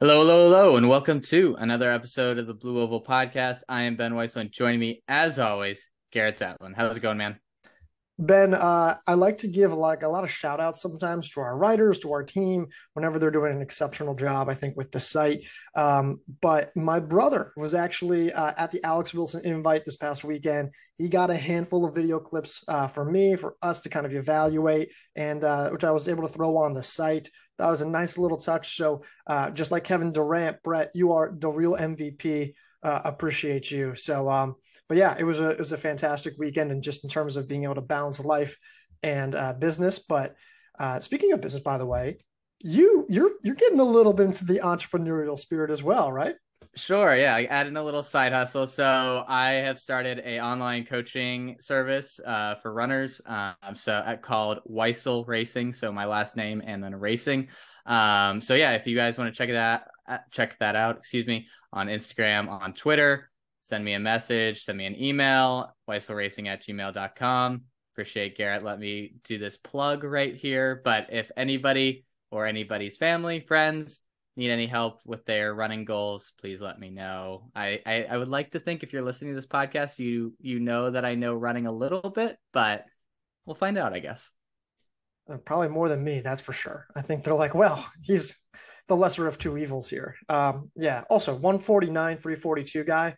Hello, hello, hello, and welcome to another episode of the Blue Oval Podcast. I am Ben Weissman. Joining me, as always, Garrett Zatlin. How's it going, man? Ben, I like to give like a lot of shout outs sometimes to our writers, to our team, whenever they're doing an exceptional job, I think, with the site. But my brother was actually at the Alex Wilson invite this past weekend. He got a handful of video clips for me, for us to kind of evaluate, and which I was able to throw on the site. That was a nice little touch. So, just like Kevin Durant, Brett, you are the real MVP. Appreciate you. But yeah, it was a fantastic weekend, and just in terms of being able to balance life and business. But speaking of business, by the way, you're getting a little bit into the entrepreneurial spirit as well, right? Sure, yeah. I added a little side hustle. So I have started a online coaching service for runners. Called Weissel Racing. So my last name and then racing. So yeah, if you guys want to check that out, excuse me, on Instagram, on Twitter, send me a message, send me an email, weisselracing@gmail.com. Appreciate Garrett. Let me do this plug right here. But if anybody or anybody's family, friends, need any help with their running goals, please let me know. I would like to think if you're listening to this podcast, you know that I know running a little bit, but we'll find out, I guess. Probably more than me, that's for sure. I think they're like, well, he's the lesser of two evils here. Yeah. Also, 149, 342 guy.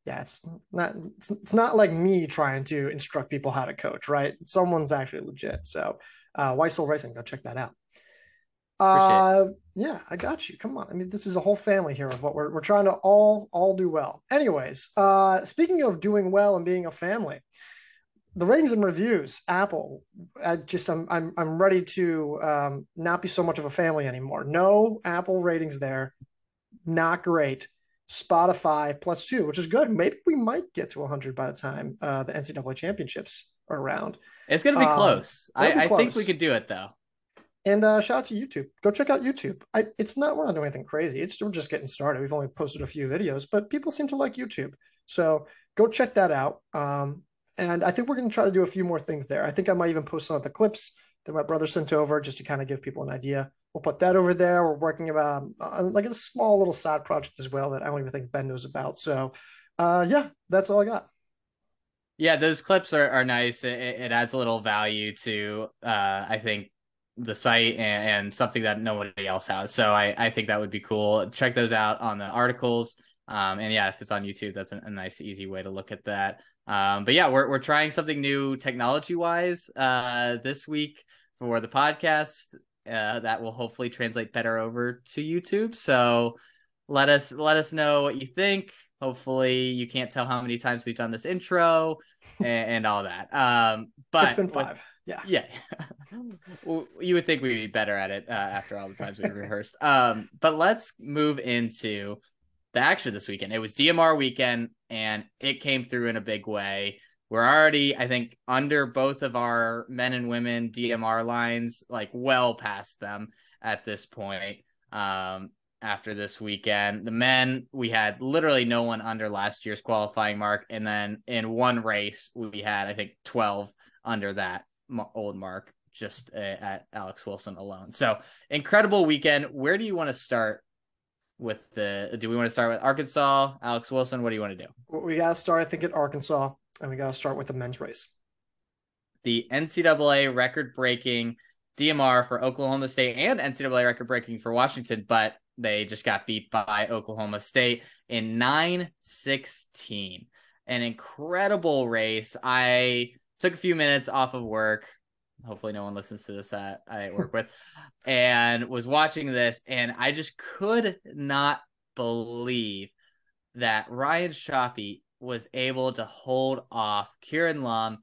Yeah, it's not like me trying to instruct people how to coach, right? Someone's actually legit. So, Weissel Racing, go check that out. Appreciate it. Yeah, I got you. Come on. I mean, this is a whole family here of what we're trying to all do well. Anyways, speaking of doing well and being a family, the ratings and reviews, Apple, I'm ready to not be so much of a family anymore. No Apple ratings there, not great. Spotify +2, which is good. Maybe we might get to 100 by the time the NCAA championships are around. It's gonna be close. It'll be I think we close. could do it though. And shout out to YouTube. Go check out YouTube. We're not doing anything crazy. We're just getting started. We've only posted a few videos, but people seem to like YouTube. So go check that out. And I think we're going to try to do a few more things there. I think I might even post some of the clips that my brother sent over just to kind of give people an idea. We'll put that over there. We're working about on like a small little side project as well that I don't even think Ben knows about. So, yeah, that's all I got. Yeah, those clips are nice. It adds a little value to I think the site and something that nobody else has. So I think that would be cool. Check those out on the articles. And yeah, if it's on YouTube, that's a nice, easy way to look at that. But yeah, we're trying something new technology wise this week for the podcast that will hopefully translate better over to YouTube. So let us know what you think. Hopefully, you can't tell how many times we've done this intro and all that. It's But been with 5. Yeah. yeah, you would think we'd be better at it after all the times we rehearsed. But let's move into the action this weekend. It was DMR weekend, and it came through in a big way. We're already, I think, under both of our men and women DMR lines, like well past them at this point. After this weekend, the men, we had literally no one under last year's qualifying mark, and then in one race we had, I think, 12 under that old mark just at Alex Wilson alone. So incredible weekend. Where do you want to start with do we want to start with Arkansas, Alex Wilson? What do you want to do? We got to start, I think, at Arkansas, and we got to start with the men's race. The NCAA record breaking DMR for Oklahoma State and NCAA record breaking for Washington, but they just got beat by Oklahoma State in 9:16. An incredible race. I took a few minutes off of work. Hopefully no one listens to this that I work with, and was watching this, and I just could not believe that Ryan Shafi was able to hold off Kieran Lum.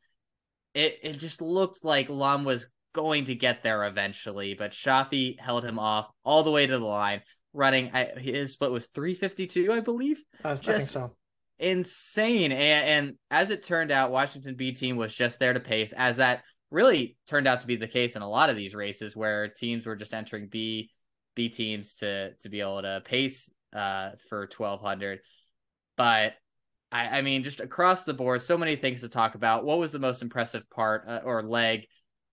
It just looked like Lum was going to get there eventually, but Shafi held him off all the way to the line, running. His split was 3:52, I believe. I think Just so. insane. And as it turned out, Washington B team was just there to pace, as that really turned out to be the case in a lot of these races where teams were just entering B teams to be able to pace for 1200. But I mean, just across the board, so many things to talk about. What was the most impressive part or leg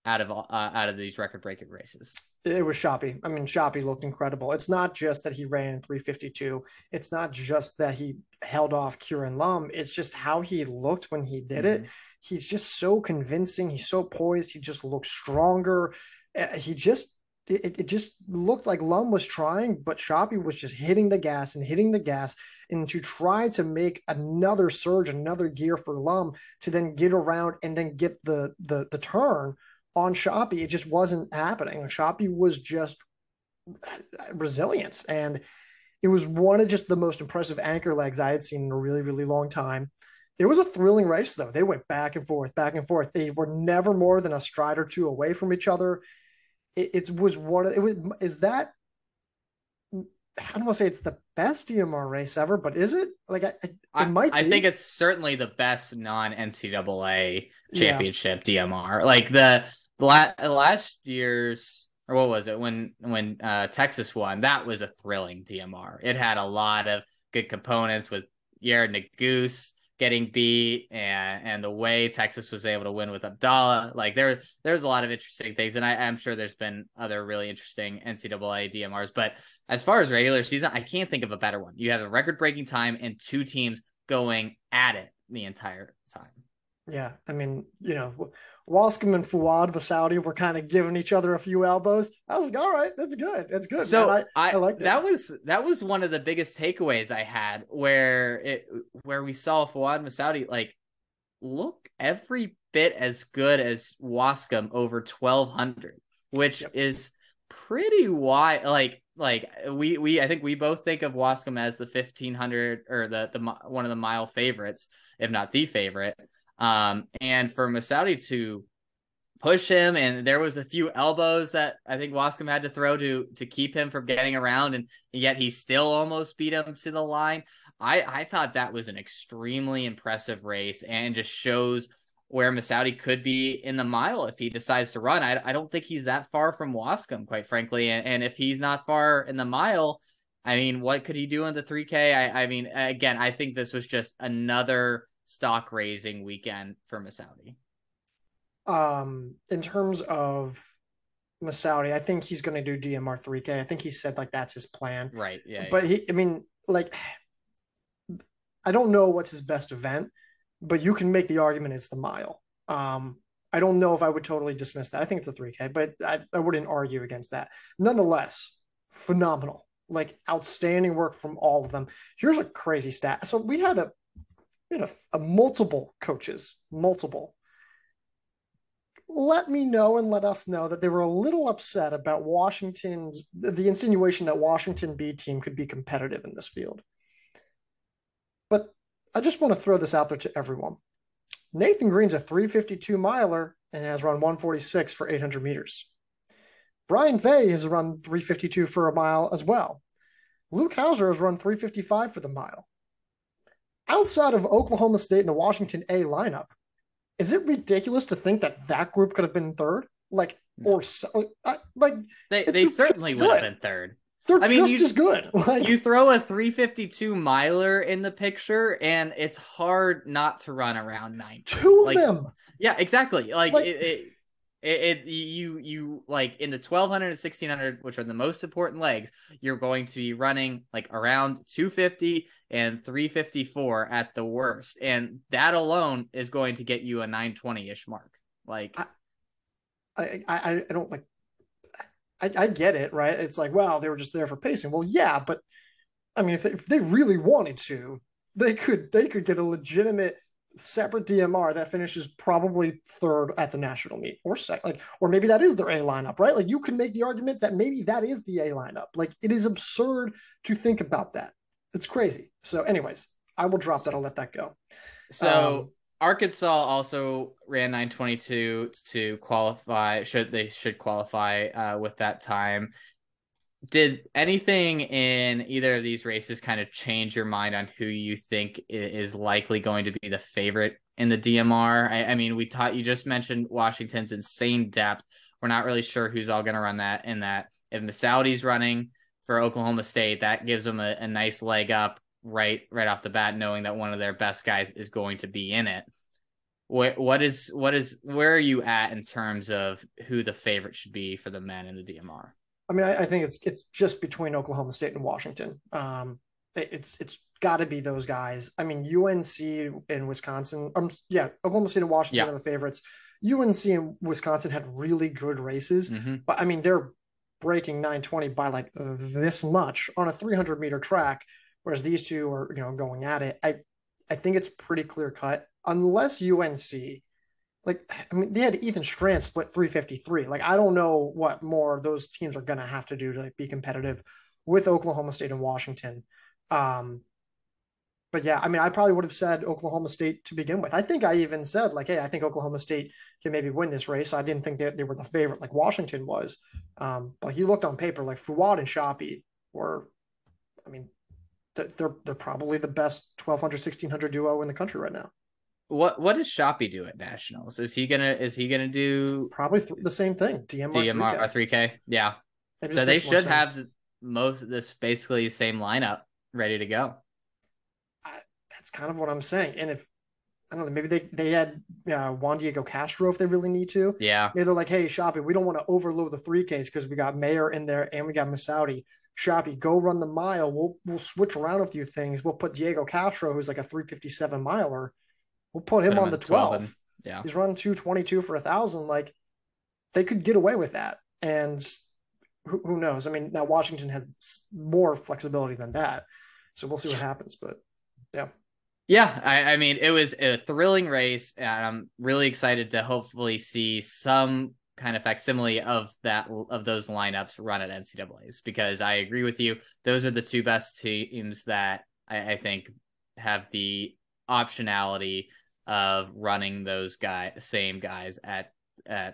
out of these record breaking races? It was Shoppy. I mean, Shoppy looked incredible. It's not just that he ran in 352. It's not just that he held off Kieran Lum. It's just how he looked when he did it. Mhm. He's just so convincing. He's so poised. He just looks stronger. He just it just looked like Lum was trying, but Shoppy was just hitting the gas and hitting the gas, and to try to make another surge, another gear for Lum to then get around and then get the turn on Shoppy, it just wasn't happening. Shoppy was just resilience. And it was one of just the most impressive anchor legs I had seen in a really, really long time. It was a thrilling race, though. They went back and forth, back and forth. They were never more than a stride or two away from each other. It was one of it was is that I don't want to say it's the best DMR race ever, but is it? It might I be. think it's certainly the best non NCAA Yeah. championship DMR. Like the last year's, or what was it when Texas won? That was a thrilling DMR. It had a lot of good components with Yared Naguse getting beat and the way Texas was able to win with Abdallah. Like there's a lot of interesting things, and I'm sure there's been other really interesting NCAA DMRs. But as far as regular season, I can't think of a better one. You have a record-breaking time and two teams going at it the entire time. Yeah, I mean, Wascom and Fuad Basaudi were kind of giving each other a few elbows. I was like, all right, that's good. That's good, man. So I liked it. that was one of the biggest takeaways I had where we saw Fawad Masaudi like look every bit as good as Wascom over 1200, which Yep. is pretty wide. Like we I think we both think of Wascom as the 1500 or the one of the mile favorites, if not the favorite. And for Masaudi to push him, and there was a few elbows that I think Wascom had to throw to keep him from getting around, and yet he still almost beat him to the line. I thought that was an extremely impressive race and just shows where Masaudi could be in the mile if he decides to run. I don't think he's that far from Wascom, quite frankly, and if he's not far in the mile, I mean, what could he do in the 3K? I mean, again, I think this was just another stock raising weekend for Masaudi. In terms of Masaudi, I think he's going to do DMR 3K. I think he said like that's his plan. Right. Yeah. But I mean, like, I don't know what's his best event, but you can make the argument it's the mile. I don't know if I would totally dismiss that. I think it's a 3K, but I wouldn't argue against that. Nonetheless, phenomenal, like outstanding work from all of them. Here's a crazy stat. So we had a multiple coaches, multiple. Let me know and let us know that they were a little upset about the insinuation that Washington B team could be competitive in this field. But I just want to throw this out there to everyone. Nathan Green's a 352 miler and has run 146 for 800 meters. Brian Fay has run 352 for a mile as well. Luke Hauser has run 355 for the mile. Outside of Oklahoma State and the Washington A lineup, is it ridiculous to think that group could have been third? Like, or like they certainly would have been third. They're just as good. Like, you throw a 352 miler in the picture, and it's hard not to run around 9. Two of them. Yeah, exactly. Like you like in the 1200 and 1600, which are the most important legs, you're going to be running like around 250 and 354 at the worst, and that alone is going to get you a 920-ish mark. Like I don't like. I get it, right? It's like, well, they were just there for pacing. Well, yeah, but I mean, if they really wanted to, they could get a legitimate separate DMR that finishes probably third at the national meet or second, or maybe that is their A lineup, right? Like you can make the argument that maybe that is the A lineup. Like it is absurd to think about that. It's crazy. So, anyways, I will drop that. I'll let that go. So Arkansas also ran 922 to qualify. Should qualify with that time. Did anything in either of these races kind of change your mind on who you think is likely going to be the favorite in the DMR? I mean, you just mentioned Washington's insane depth. We're not really sure who's all going to run that. And that if Masaudi's running for Oklahoma State, that gives them a nice leg up right off the bat, knowing that one of their best guys is going to be in it. where are you at in terms of who the favorite should be for the men in the DMR? I mean, I think it's just between Oklahoma State and Washington. It's got to be those guys. I mean, UNC and Wisconsin. Yeah, Oklahoma State and Washington Yeah. are the favorites. UNC and Wisconsin had really good races, but I mean, they're breaking 920 by like this much on a 300-meter track, whereas these two are going at it. I think it's pretty clear cut unless UNC, like, I mean, they had Ethan Strand split 353. Like, I don't know what more those teams are going to have to do to like be competitive with Oklahoma State and Washington. Um, but yeah, I mean, I probably would have said Oklahoma State to begin with. I think I even said like, hey, I think Oklahoma State can maybe win this race. I didn't think they were the favorite like Washington was. But you looked on paper, like Fuad and Shoppy were, I mean, they're probably the best 1200, 1600 duo in the country right now. What does Shoppy do at nationals? Is he gonna do Probably the same thing? DMR 3K? Yeah. So they should have most of this basically same lineup ready to go. That's kind of what I'm saying. And if I don't know, maybe they had Juan Diego Castro if they really need to. Yeah. Maybe they're like, hey, Shoppy, we don't want to overload the 3Ks because we got Mayer in there and we got Masaudi. Shoppy, go run the mile. We'll switch around a few things. We'll put Diego Castro, who's like a 357 miler. We'll put him on the 12. Yeah. He's running 222 for 1,000. Like, they could get away with that. And who knows? I mean, now Washington has more flexibility than that. So we'll see what happens. But yeah. Yeah, I mean, it was a thrilling race, and I'm really excited to hopefully see some kind of facsimile of those lineups run at NCAAs, because I agree with you. Those are the two best teams that I think have the optionality of running those same guys at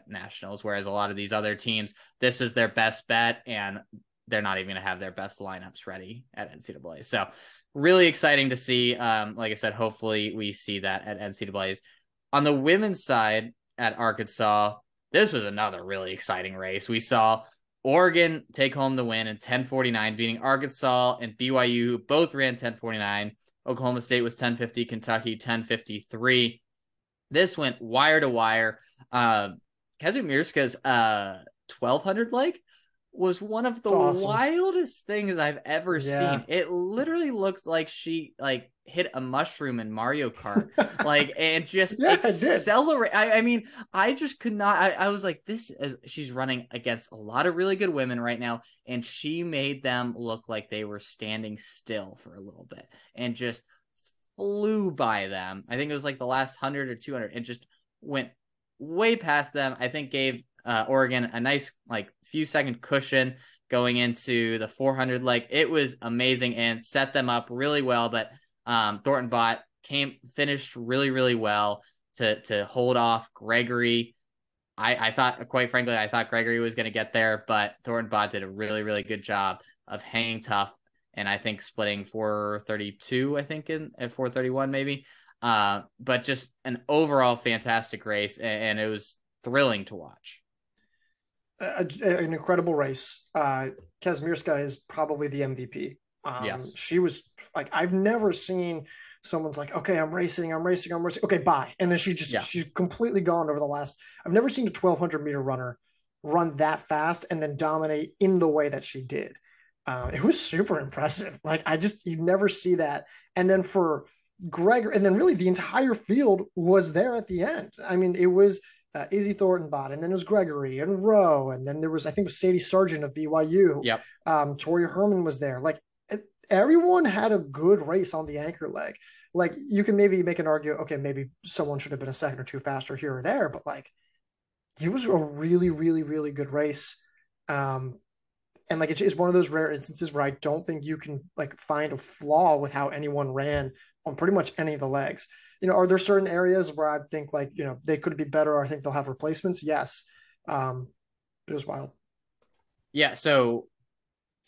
nationals, whereas a lot of these other teams, this is their best bet, and they're not even going to have their best lineups ready at NCAA. So really exciting to see. Like I said, hopefully we see that at NCAAs. On the women's side at Arkansas, this was another really exciting race. We saw Oregon take home the win in 10:49, beating Arkansas and BYU, who both ran 10:49. Oklahoma State was 10:50, Kentucky 10:53. This went wire to wire. Kazimierska's 1200 leg was one of the wildest things I've ever seen. It literally looked like she hit a mushroom in Mario Kart, and just accelerate. I mean, I just could not. I was like, she's running against a lot of really good women right now, and she made them look like they were standing still for a little bit and just flew by them. I think it was like the last 100 or 200 and just went way past them. I think gave Oregon a nice few second cushion going into the 400 leg. It was amazing and set them up really well. But Thornton Bott finished really, really well to hold off Gregory. I thought, quite frankly, Gregory was going to get there, but Thornton Bott did a really, really good job of hanging tough, and I think splitting 432, I think at 431 maybe. But just an overall fantastic race, and it was thrilling to watch. An incredible race. Kazimierska is probably the MVP. Yes. She was like, I've never seen someone's like, okay, I'm racing. Okay, bye. And then she's completely gone over the last, I've never seen a 1200-meter runner run that fast and then dominate in the way that she did. It was super impressive. You never see that. And then for Gregor, and then really the entire field was there at the end. I mean, it was Izzy Thornton Bott, and then it was Gregory and Rowe, and then there was, I think it was Sadie Sargent of BYU. Yep. Tori Herman was there. Everyone had a good race on the anchor leg. You can maybe make an argument, okay, maybe someone should have been a second or two faster here or there, but it was a really, really, really good race. And it's one of those rare instances where I don't think you can find a flaw with how anyone ran on pretty much any of the legs. Are there certain areas where I think they could be better, or I think they'll have replacements? Yes. It was wild. Yeah. So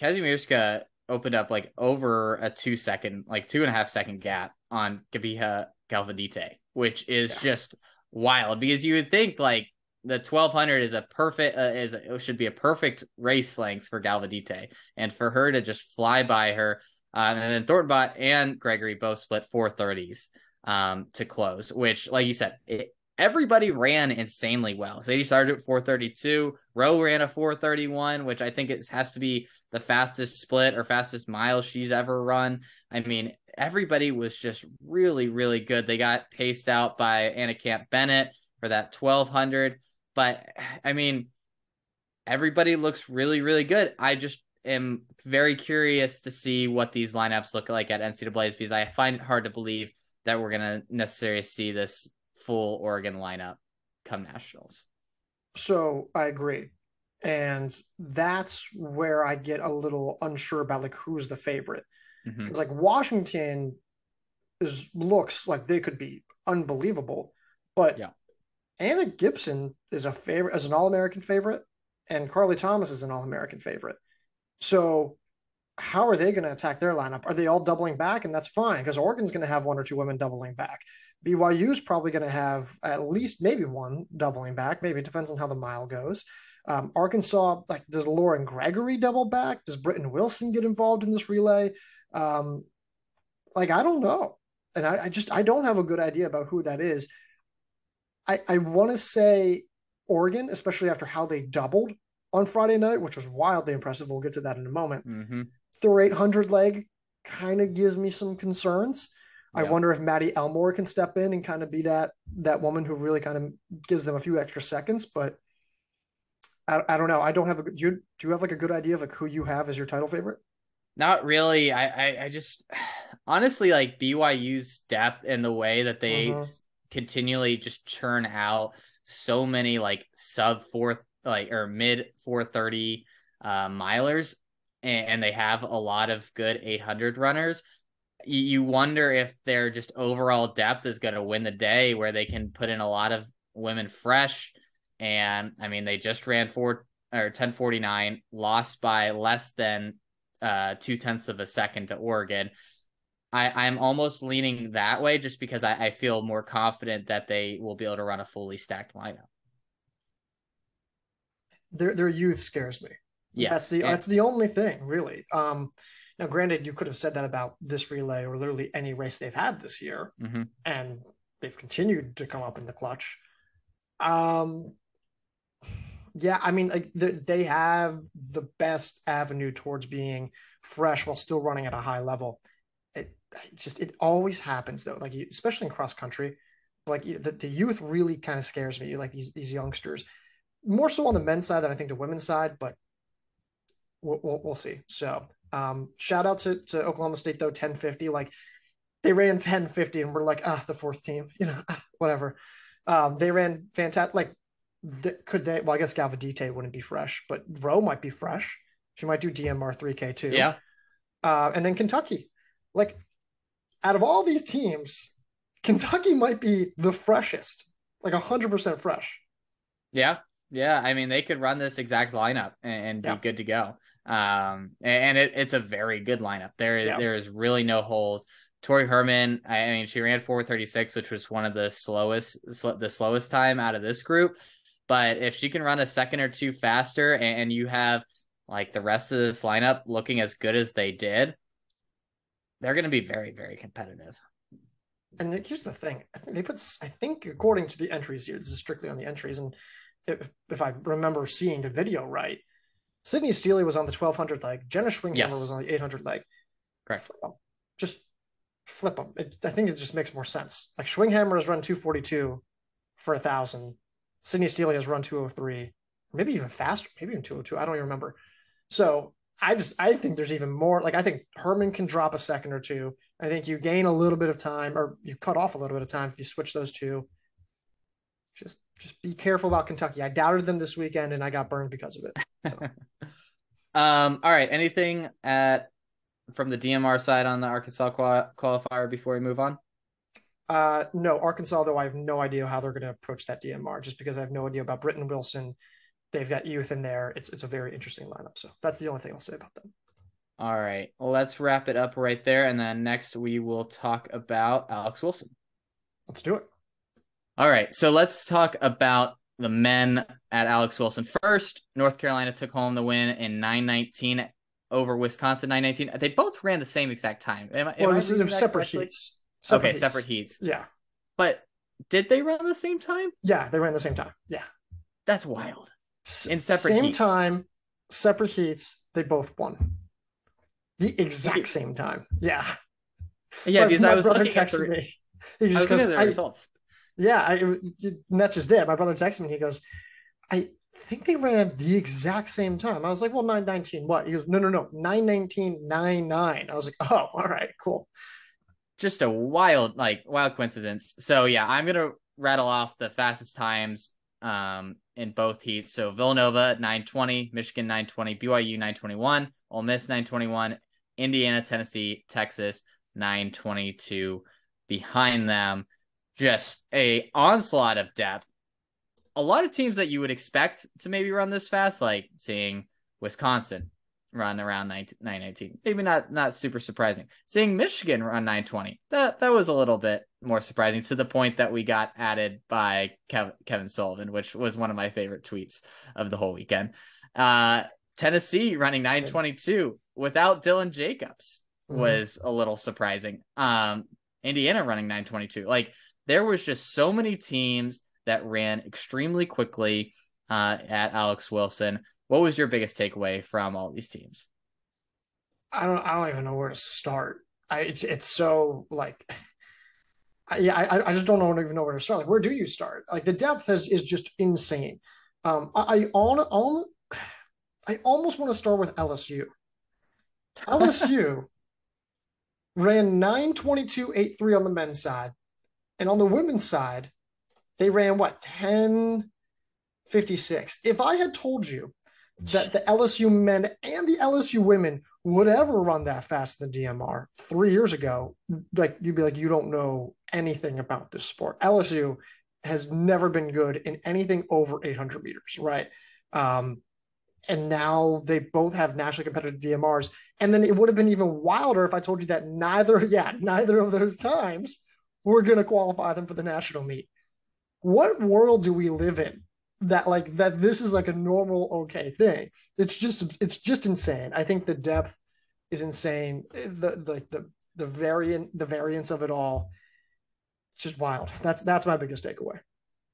Kazimierska opened up over a 2.5 second gap on Gabiha Galvadite, which is just wild, because you would think the 1200 is should be a perfect race length for Galvadite, and for her to just fly by her. And then Thornton Bott and Gregory both split 430s. to close, which, like you said, everybody ran insanely well. Sadie started at 4:32. Rowe ran a 4:31, which I think it has to be the fastest split or fastest mile she's ever run. I mean, everybody was just really, really good. They got paced out by Anna Camp Bennett for that 1200. But I mean, everybody looks really, really good. I just am very curious to see what these lineups look like at NCAA's, because I find it hard to believe that we're going to necessarily see this full Oregon lineup come nationals. So I agree. And that's where I get a little unsure about like who's the favorite. Because like Washington looks like they could be unbelievable, but yeah. Anna Gibson is a favorite as an All-American favorite, and Carly Thomas is an All-American favorite. So how are they going to attack their lineup? Are they all doubling back? And that's fine, because Oregon's going to have one or two women doubling back. BYU's probably going to have at least maybe one doubling back. Maybe it depends on how the mile goes. Arkansas, like, does Lauren Gregory double back? Does Britton Wilson get involved in this relay? Like, I don't know. And I don't have a good idea about who that is. I want to say Oregon, especially after how they doubled on Friday night, which was wildly impressive. We'll get to that in a moment. Their 800 leg kind of gives me some concerns. Yeah. I wonder if Maddie Elmore can step in and kind of be that woman who really kind of gives them a few extra seconds. But I don't know. I don't have a good. Do you have like a good idea of like who you have as your title favorite? Not really. I just honestly like BYU's depth and the way that they continually just churn out so many like sub 4 like or mid 430 milers, and they have a lot of good 800 runners. You wonder if their just overall depth is going to win the day, where they can put in a lot of women fresh. And I mean, they just ran 10:49, lost by less than 0.2 of a second to Oregon. I'm almost leaning that way, just because I feel more confident that they will be able to run a fully stacked lineup. Their youth scares me. Yes, that's the only thing, really. Now, granted, you could have said that about this relay or literally any race they've had this year, and they've continued to come up in the clutch. Yeah, I mean, like they have the best avenue towards being fresh while still running at a high level. It always happens though, like especially in cross country, like the youth really kind of scares me. Like these youngsters, more so on the men's side than I think the women's side, but we'll see. So shout out to Oklahoma State though, 1050. Like they ran 1050 and we're like, the fourth team, whatever. They ran fantastic. Like could they? Well, I guess Galvadite wouldn't be fresh, but Rowe might be fresh. She might do DMR 3K too. Yeah. And then Kentucky, like out of all these teams, Kentucky might be the freshest, like 100% fresh. Yeah. Yeah. I mean, they could run this exact lineup and be good to go. And it's a very good lineup. There is really no holes. Tori Herman, I mean, she ran 4:36, which was one of the slowest time out of this group. But if she can run a second or two faster, and you have like the rest of this lineup looking as good as they did, they're going to be very, very competitive. And here's the thing. I think according to the entries here, this is strictly on the entries. And if I remember seeing the video right, Sydney Steele was on the 1200 leg. Jenna Schwinghammer was on the 800 leg. Correct. Just flip them. I think it just makes more sense. Like Schwinghammer has run 242 for 1,000. Sydney Steele has run 203, maybe even faster, maybe even 202. I don't even remember. So I think there's even more. Like I think Herman can drop a second or two. I think you gain a little bit of time, or you cut off a little bit of time if you switch those two. Just be careful about Kentucky. I doubted them this weekend and I got burned because of it. So. All right. Anything from the DMR side on the Arkansas qualifier before we move on? No, Arkansas, though, I have no idea how they're going to approach that DMR, just because I have no idea about Britton Wilson. They've got youth in there. It's a very interesting lineup. So that's the only thing I'll say about them. All right. Well, let's wrap it up right there. And then next we will talk about Alex Wilson. Let's do it. All right. So let's talk about the men at Alex Wilson. First, North Carolina took home the win in 9:19 over Wisconsin 9:19. They both ran the same exact time. It was separate heats. Separate Okay, separate heats. heats. Yeah. But did they run the same time? Yeah, they ran the same time. Yeah. That's wild. In separate Same heats. time, separate heats. They both won the exact Wait, same time. Yeah. yeah, My because I my was brother looking at texted me. He I just was looking goes, at the I results. yeah, and that's just it. My brother texted me. He goes, I think they ran at the exact same time. I was like, well, 9:19. What? He goes, no, 9:19:99. I was like, oh, all right, cool. Just a wild coincidence. So yeah, I'm gonna rattle off the fastest times in both heats. So Villanova 9:20, Michigan 9:20, BYU 9:21, Ole Miss 9:21, Indiana, Tennessee, Texas 9:22 behind them. Just a onslaught of depth. A lot of teams that you would expect to maybe run this fast, like seeing Wisconsin run around 919. Maybe not super surprising. Seeing Michigan run 920. That was a little bit more surprising, to the point that we got added by Kevin Sullivan, which was one of my favorite tweets of the whole weekend. Tennessee running 922 without Dylan Jacobs was a little surprising. Indiana running 922. Like, there was just so many teams that ran extremely quickly at Alex Wilson. What was your biggest takeaway from all these teams? I don't even know where to start. It's so like, I just don't even know where to start. Like, where do you start? Like, the depth is just insane. I almost want to start with LSU. LSU ran 9:22.83 on the men's side, and on the women's side, they ran what, 10:56. If I had told you that the LSU men and the LSU women would ever run that fast in the DMR 3 years ago, like, you'd be like, you don't know anything about this sport. LSU has never been good in anything over 800 meters, right? And now they both have nationally competitive DMRs. And then it would have been even wilder if I told you that neither of those times we're going to qualify them for the national meet. What world do we live in that this is like a normal, okay thing? It's just insane. I think the depth is insane. The variance of it all, it's just wild. That's my biggest takeaway.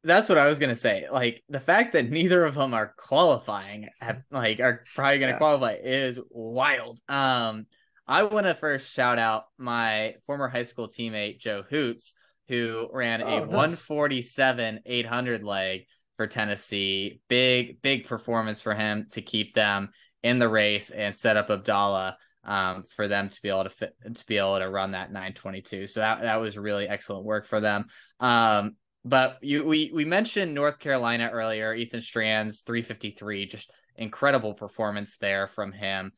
That's what I was gonna say. Like, the fact that neither of them are qualifying, are probably gonna Yeah. qualify, is wild. I want to first shout out my former high school teammate Joe Hoots, who ran a Oh, nice. 147 800 leg for Tennessee. Big performance for him to keep them in the race and set up Abdallah for them to be able to run that 922. So that was really excellent work for them. But we mentioned North Carolina earlier. Ethan Strand's 353, just incredible performance there from him.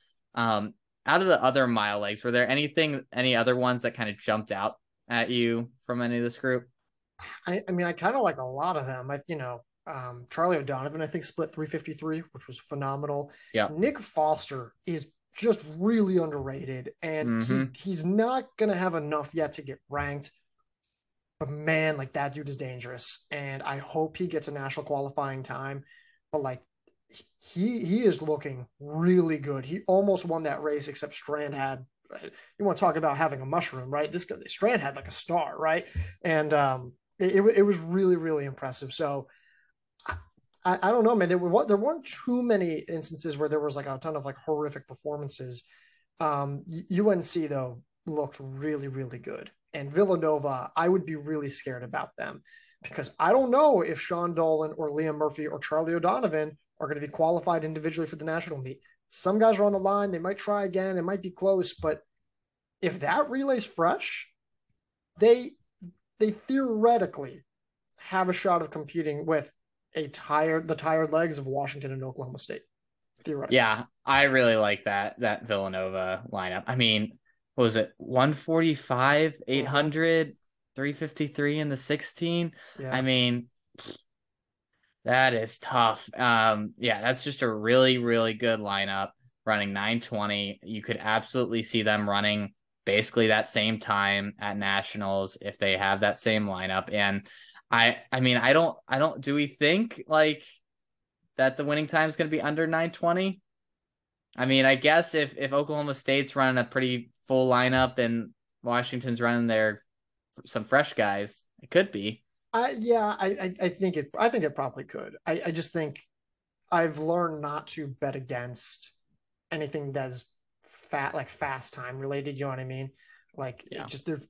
Out of the other mile legs, were there any other ones that kind of jumped out at you from any of this group? I mean, I kind of like a lot of them. Charlie O'Donovan, I think, split 353, which was phenomenal. Yeah. Nick Foster is just really underrated, and he's not gonna have enough yet to get ranked. But man, like, that dude is dangerous, and I hope he gets a national qualifying time. But like, he is looking really good. He almost won that race, except Strand had. You want to talk about having a mushroom, right? This guy Strand had like a star, right? And it was really, really impressive. So I don't know, man. There weren't too many instances where there was like a ton of like horrific performances. UNC though looked really, really good, and Villanova, I would be really scared about them, because I don't know if Sean Dolan or Liam Murphy or Charlie O'Donovan are going to be qualified individually for the national meet. Some guys are on the line; they might try again. It might be close, but if that relay's fresh, they theoretically have a shot of competing with the tired legs of Washington and Oklahoma State. Theoretically. Yeah, I really like that Villanova lineup. I mean, what was it? 145, 800, 353 in the 16. I Yeah. mean, that is tough. Yeah, that's just a really, really good lineup, running 920. You could absolutely see them running basically that same time at nationals if they have that same lineup. And I mean, do we think like that the winning time is going to be under 920? I mean, I guess if Oklahoma State's running a pretty full lineup and Washington's running their some fresh guys. It could be. I think it probably could. I just think I've learned not to bet against anything that's fast time related. You know what I mean? Like it Yeah. just there's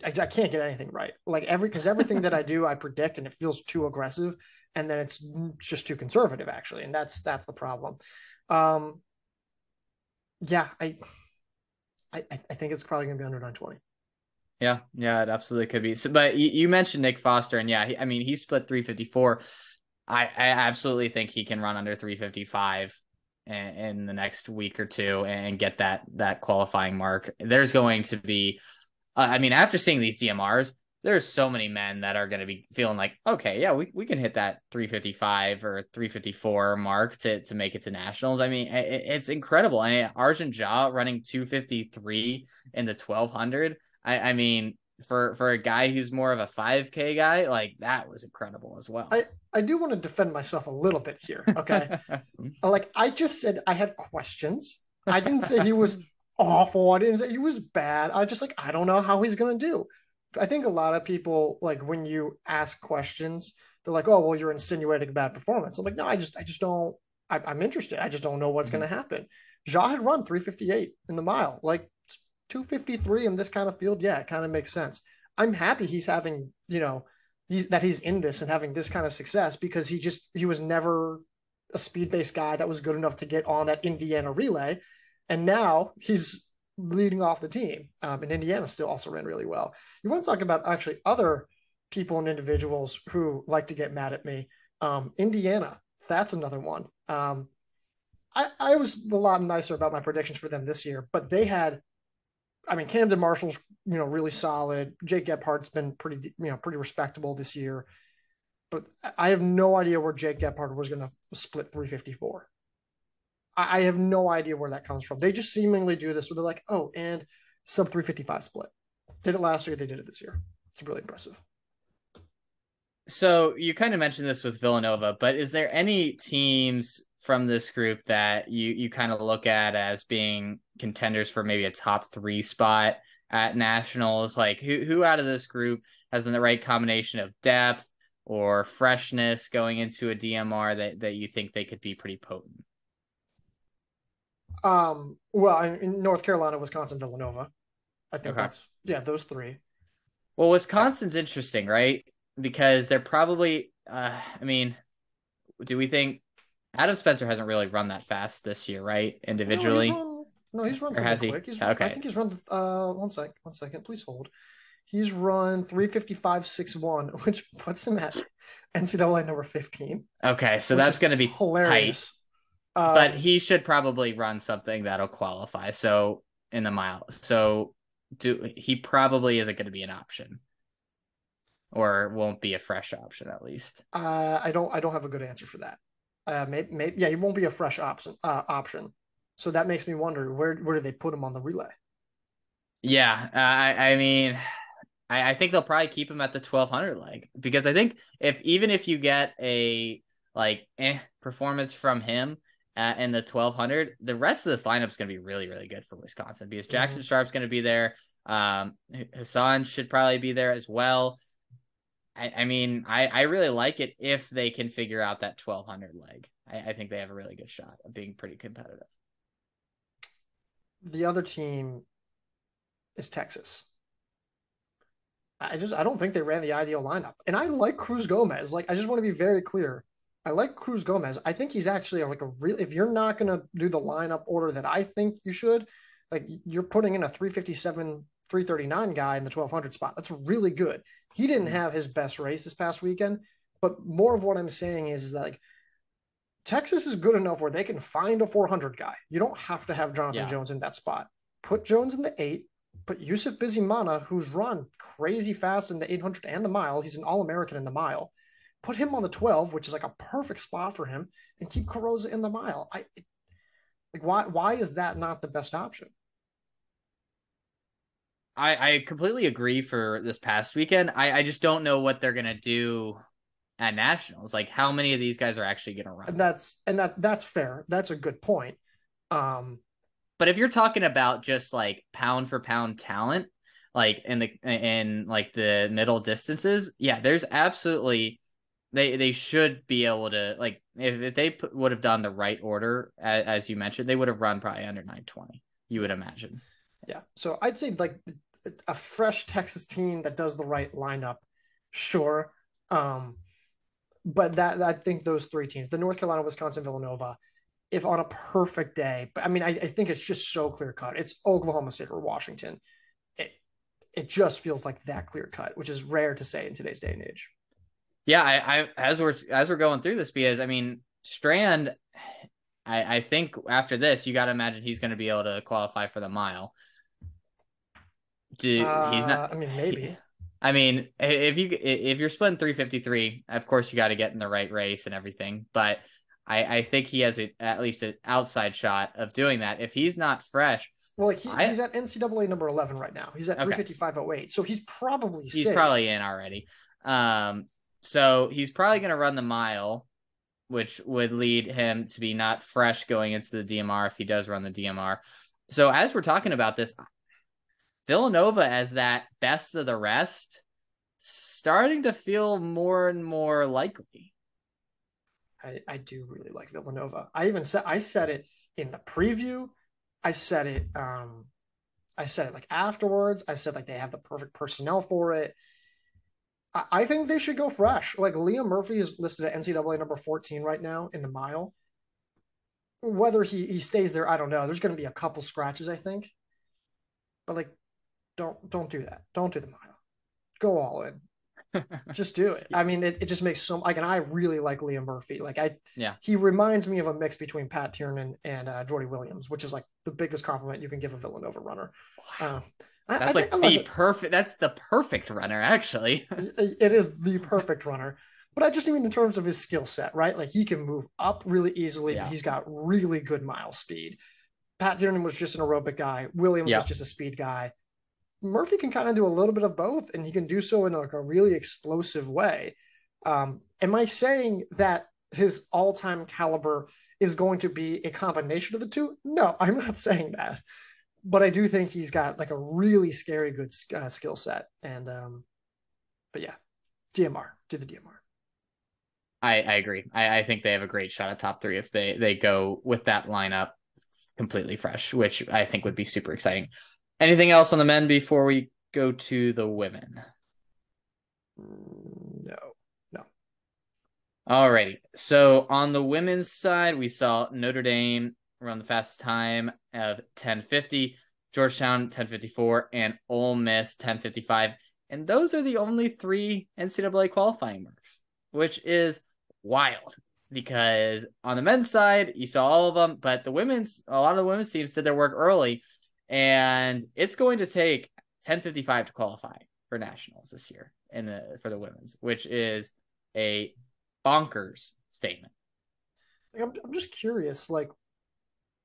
I can't get anything right. Like because everything that I do, I predict, and it feels too aggressive, and then it's just too conservative, actually, and that's the problem. Um, yeah, I think it's probably gonna be under 920. Yeah, it absolutely could be. So, but you mentioned Nick Foster, and yeah, I mean, he split 354. I absolutely think he can run under 355 in the next week or two and get that qualifying mark. There's going to be, I mean, after seeing these DMRs, there's so many men that are going to be feeling like, okay, yeah, we can hit that 355 or 354 mark to make it to nationals. I mean, it's incredible. I mean, Arjun Jha running 253 in the 1200. I mean, for a guy who's more of a 5K guy, like that was incredible as well. I do want to defend myself a little bit here. Okay. Like I just said, I had questions. I didn't say he was awful. I didn't say he was bad. I just I don't know how he's gonna do. I think a lot of people like when you ask questions, they're like, "Oh, well, you're insinuating bad performance." I'm like, "No, I just don't. I'm interested. I just don't know what's gonna happen." Jha had run 358 in the mile, like 253 in this kind of field. Yeah, it kind of makes sense. I'm happy he's having that he's in this and having this kind of success because he was never a speed based guy that was good enough to get on that Indiana relay. And now he's leading off the team. And Indiana still also ran really well. You want to talk about actually other people and individuals who like to get mad at me. Indiana, that's another one. I was a lot nicer about my predictions for them this year, but they had, I mean, Camden Marshall's, really solid. Jake Gephardt's been pretty respectable this year. But I have no idea where Jake Gephardt was going to split 354. I have no idea where that comes from. They just seemingly do this where they're like, oh, and sub 355 split. Did it last year, they did it this year. It's really impressive. So you kind of mentioned this with Villanova, but is there any teams from this group that you kind of look at as being contenders for maybe a top 3 spot at nationals? Like who out of this group has the right combination of depth or freshness going into a DMR that you think they could be pretty potent? Well, in North Carolina, Wisconsin, Villanova. I think Okay. those 3. Well, Wisconsin's interesting, right? Because they're probably, I mean, do we think Adam Spencer hasn't really run that fast this year, right? Individually, he's run or something has he? quick. Okay. I think he's run. One second, please hold. He's run 355.61, which puts him at NCAA number 15. Okay, so that's going to be hilarious. tight. But he should probably run something that'll qualify. So in the mile, so he probably isn't going to be an option, or won't be a fresh option at least. I don't have a good answer for that. Maybe yeah, he won't be a fresh option. So that makes me wonder where do they put him on the relay? Yeah, I mean, I think they'll probably keep him at the 1200 leg because I think even if you get a performance from him in the 1200, the rest of this lineup is going to be really, really good for Wisconsin because Jackson Sharp's going to be there. Hassan should probably be there as well. I mean, I really like it if they can figure out that 1200 leg. I think they have a really good shot of being pretty competitive. The other team is Texas. I don't think they ran the ideal lineup. And I like Cruz Gomez. Like, I just want to be very clear. I like Cruz Gomez. I think he's actually like a real, if you're not going to do the lineup order that I think you should, like you're putting in a 357, 339 guy in the 1200 spot. That's really good. He didn't have his best race this past weekend, but more of what I'm saying is that like Texas is good enough where they can find a 400 guy. You don't have to have Jonathan Jones in that spot. Put Jones in the 8, put Yusuf Bizimana, who's run crazy fast in the 800 and the mile. He's an All-American in the mile. Put him on the 12, which is like a perfect spot for him, and keep Carosa in the mile. Why is that not the best option? I completely agree for this past weekend. I just don't know what they're gonna do at nationals. Like how many of these guys are actually gonna run? That's fair. That's a good point. But if you're talking about just like pound for pound talent, like in like the middle distances, yeah, there's absolutely they should be able to, like, if they would have done the right order as you mentioned, they would have run probably under 920. You would imagine. Yeah. So I'd say like a fresh Texas team that does the right lineup, sure. Um, but that I think those three teams, the North Carolina, Wisconsin, Villanova, if on a perfect day, but I mean, I think it's just so clear cut. It's Oklahoma State or Washington. It it just feels like that clear cut, which is rare to say in today's day and age. Yeah, I as we're going through this, because I mean Strand, I think after this you got to imagine he's going to be able to qualify for the mile. He's not. I mean, maybe. I mean, if you're splitting 353, of course you got to get in the right race and everything. But I think he has at least an outside shot of doing that. If he's not fresh, Well, like he's at NCAA number 11 right now. He's at okay, 355.08, so he's probably he's safe. probably in already. So he's probably going to run the mile, which would lead him to be not fresh going into the DMR if he does run the DMR. So as we're talking about this, Villanova as that best of the rest, starting to feel more and more likely. I do really like Villanova. I said it in the preview. I said it like afterwards. I said like they have the perfect personnel for it. I think they should go fresh. Like Liam Murphy is listed at NCAA number 14 right now in the mile. Whether he stays there, I don't know. There's going to be a couple scratches, I think. But like, don't do that. Don't do the mile. Go all in. Just do it. I mean, it just makes so like, and I really like Liam Murphy. Like he reminds me of a mix between Pat Tiernan and Jordy Williams, which is like the biggest compliment you can give a Villanova runner. Wow. That's like the perfect. That's the perfect runner, actually. It is the perfect runner. But I just mean in terms of his skill set, right? Like he can move up really easily. Yeah. He's got really good mile speed. Pat Tiernan was just an aerobic guy. Williams was just a speed guy. Murphy can kind of do a little bit of both, and he can do so in like a really explosive way. Am I saying that his all-time caliber is going to be a combination of the two? No, I'm not saying that. But I do think he's got like a really scary good skill set. And but yeah, DMR, do the DMR. I agree. I think they have a great shot at top three if they go with that lineup completely fresh, which I think would be super exciting. Anything else on the men before we go to the women? No. Alrighty. So on the women's side, we saw Notre Dame run the fastest time of 10:50, Georgetown 10:54, and Ole Miss 10:55. And those are the only three NCAA qualifying marks, which is wild because on the men's side, you saw all of them, but a lot of the women's teams did their work early. And it's going to take 10:55 to qualify for nationals this year for the women's, which is a bonkers statement. I'm just curious, like,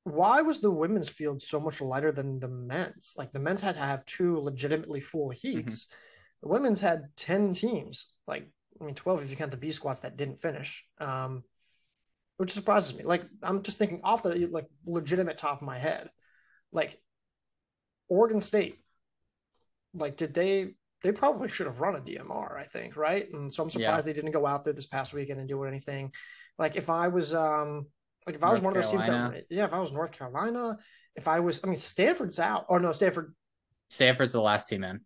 why was the women's field so much lighter than the men's? Like, the men's had to have two legitimately full heats. Mm-hmm. The women's had 10 teams, like, I mean, 12 if you count the B squads that didn't finish, which surprises me. Like, I'm just thinking off the like legitimate top of my head, like. Oregon State, like, they probably should have run a DMR, I think, right? And so I'm surprised they didn't go out there this past weekend and do anything. Like if I was one of those teams if I was North Carolina, Stanford's out. Oh no, Stanford's the last team in.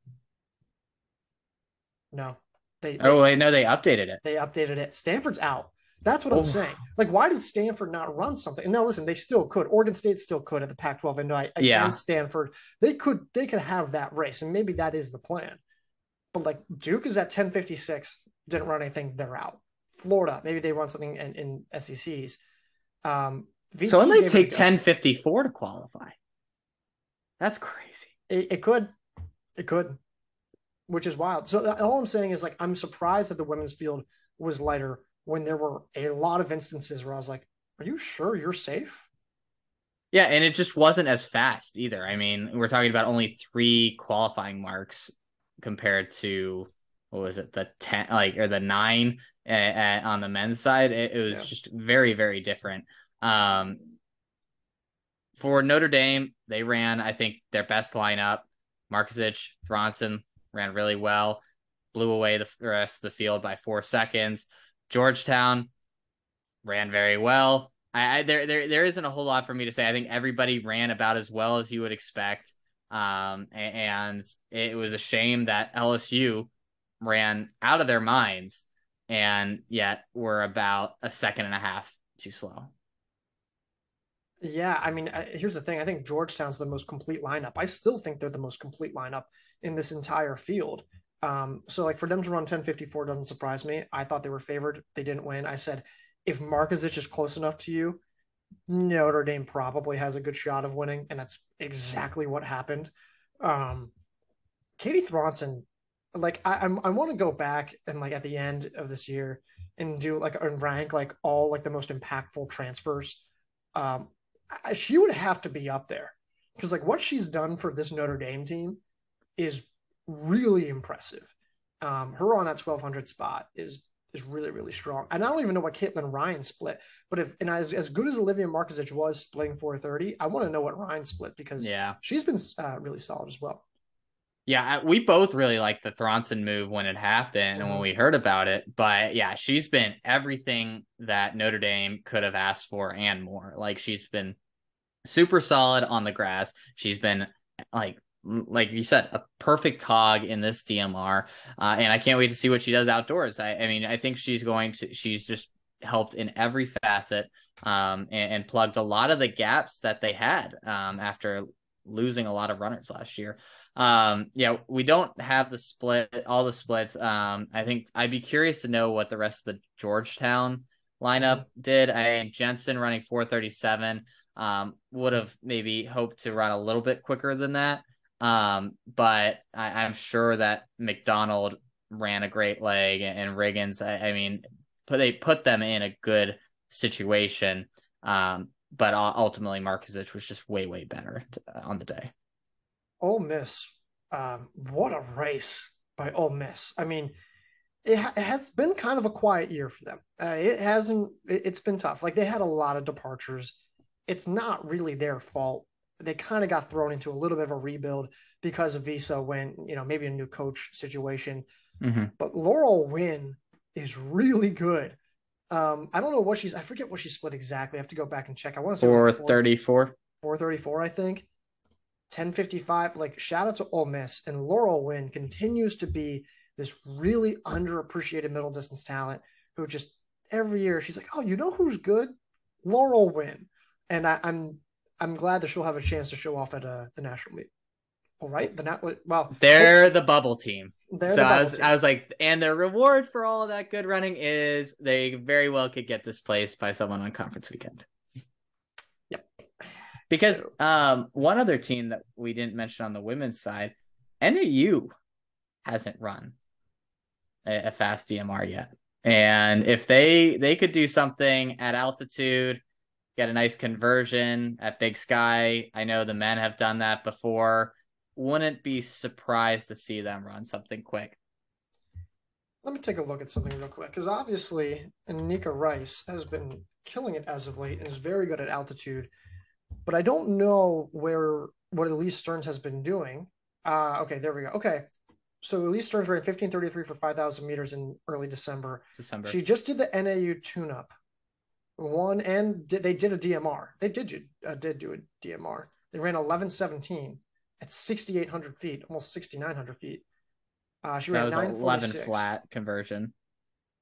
No. They updated it. They updated it. Stanford's out. That's what I'm saying. Like, why did Stanford not run something? And now, listen, they still could. Oregon State still could at the Pac-12 invite against Stanford. They could have that race, and maybe that is the plan. But like Duke is at 10:56, didn't run anything. They're out. Florida, maybe they run something in SECs. So it might take 10:54 to qualify. That's crazy. It could, which is wild. So all I'm saying is like I'm surprised that the women's field was lighter when there were a lot of instances where I was like, are you sure you're safe? Yeah, and it just wasn't as fast either. I mean, we're talking about only 3 qualifying marks compared to, what was it, the 10, or the 9 on the men's side. It was just very, very different. For Notre Dame, they ran, I think, their best lineup. Markovic, Thronson ran really well, blew away the rest of the field by 4 seconds. Georgetown ran very well. There isn't a whole lot for me to say. I think everybody ran about as well as you would expect. And it was a shame that LSU ran out of their minds and yet were about a second and a half too slow. Yeah, I mean, here's the thing. I think Georgetown's the most complete lineup. I still think they're the most complete lineup in this entire field. So like for them to run 10:54 doesn't surprise me. I thought they were favored. They didn't win. I said, if Markovic is close enough to you, Notre Dame probably has a good shot of winning, and that's exactly what happened. Um, Katie Thronson, like I want to go back and like at the end of this year and do like and rank like all like the most impactful transfers. She would have to be up there because like what she's done for this Notre Dame team is really impressive. Her on that 1200 spot is really really strong. And I don't even know what Caitlin Ryan split, but if and as good as Olivia Markovic was splitting 430, I want to know what Ryan split because she's been really solid as well. Yeah, we both really liked the Thronson move when it happened and when we heard about it. But yeah, she's been everything that Notre Dame could have asked for and more. Like she's been super solid on the grass. She's been like you said, a perfect cog in this DMR. And I can't wait to see what she does outdoors. I mean, I think she's just helped in every facet and plugged a lot of the gaps that they had after losing a lot of runners last year. Yeah, we don't have all the splits. I think I'd be curious to know what the rest of the Georgetown lineup did. Jensen running 437 would have maybe hoped to run a little bit quicker than that. But I'm sure that McDonald ran a great leg and Riggins, I mean, they put them in a good situation. But ultimately Markovic was just way, way better on the day. Ole Miss, what a race by Ole Miss. I mean, it has been kind of a quiet year for them. It's been tough. Like they had a lot of departures. It's not really their fault. They kind of got thrown into a little bit of a rebuild because of Visa when, maybe a new coach situation. Mm-hmm. But Laurel Wynn is really good. I don't know I forget what she split exactly. I have to go back and check. I want to say 434. 434, I think. 10:55. Like shout out to Ole Miss, and Laurel Wynn continues to be this really underappreciated middle distance talent who just every year she's like, oh, you know who's good? Laurel Wynn. And I'm glad that she'll have a chance to show off at the national meet. All right, they're the bubble team. I was like, and their reward for all of that good running is they very well could get displaced by someone on conference weekend. Yep. Because one other team that we didn't mention on the women's side, NAU hasn't run a fast DMR yet. And if they could do something at altitude, get a nice conversion at Big Sky, I know the men have done that before, wouldn't be surprised to see them run something quick. Let me take a look at something real quick, because obviously Anika Rice has been killing it as of late and is very good at altitude, but I don't know what Elise Stearns has been doing. Okay, there we go. Okay, so Elise Stearns ran 15:33 for 5,000 meters in early December. She just did the NAU tune-up. They did a DMR. They did do a DMR. They ran 11:17 at 6,800 feet, almost 6,900 feet. She ran 11 flat conversion.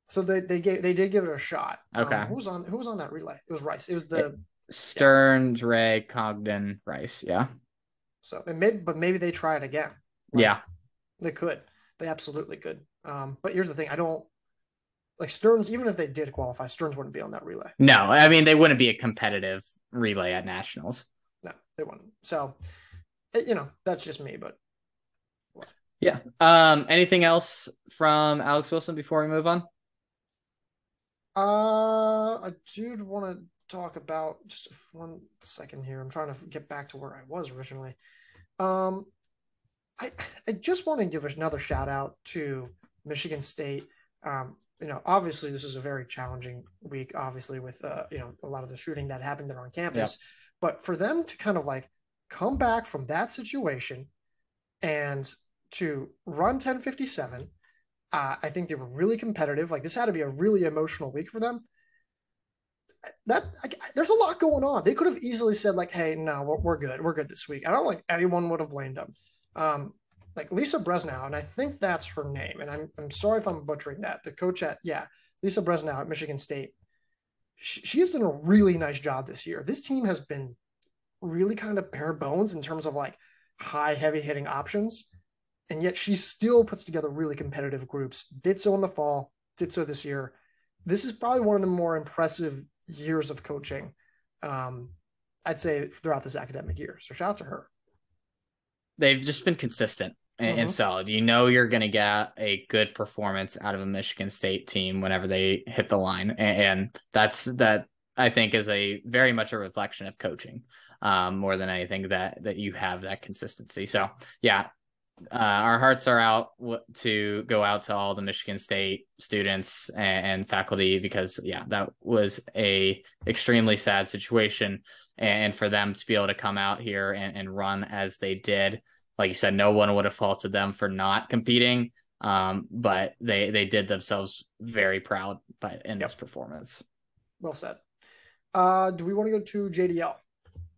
So they did give it a shot. Okay. Who was on that relay? It was Rice. It was the Stearns, Ray, Cogden, Rice. Yeah. So maybe they try it again. Yeah. They could. They absolutely could. But here's the thing. I don't like Stearns. Even if they did qualify, Stearns wouldn't be on that relay. No, I mean they wouldn't be a competitive relay at nationals. No, they wouldn't. So, that's just me. But yeah. Anything else from Alex Wilson before we move on? I do want to talk about just 1 second here. I'm trying to get back to where I was originally. I just want to give another shout out to Michigan State. Obviously this is a very challenging week, obviously with a lot of the shooting that happened there on campus. Yep. But for them to kind of like come back from that situation and to run 10:57. I think they were really competitive. Like this had to be a really emotional week for them. There's a lot going on. They could have easily said like, "Hey, no, we're good. We're good this week." I don't think anyone would have blamed them. Like Lisa Bresnow, and I think that's her name. And I'm sorry if I'm butchering that. The coach at Lisa Bresnow at Michigan State. She has done a really nice job this year. This team has been really kind of bare bones in terms of like high heavy hitting options, and yet she still puts together really competitive groups. Did so in the fall. Did so this year. This is probably one of the more impressive years of coaching, I'd say, throughout this academic year. So shout out to her. They've just been consistent and solid. You know you're going to get a good performance out of a Michigan State team whenever they hit the line, and that I think is a very much a reflection of coaching, more than anything that you have that consistency. So yeah, our hearts are out to go out to all the Michigan State students and faculty, because that was a extremely sad situation, and for them to be able to come out here and run as they did, like you said, no one would have faulted them for not competing, but they did themselves very proud in this performance. Well said. Do we want to go to JDL?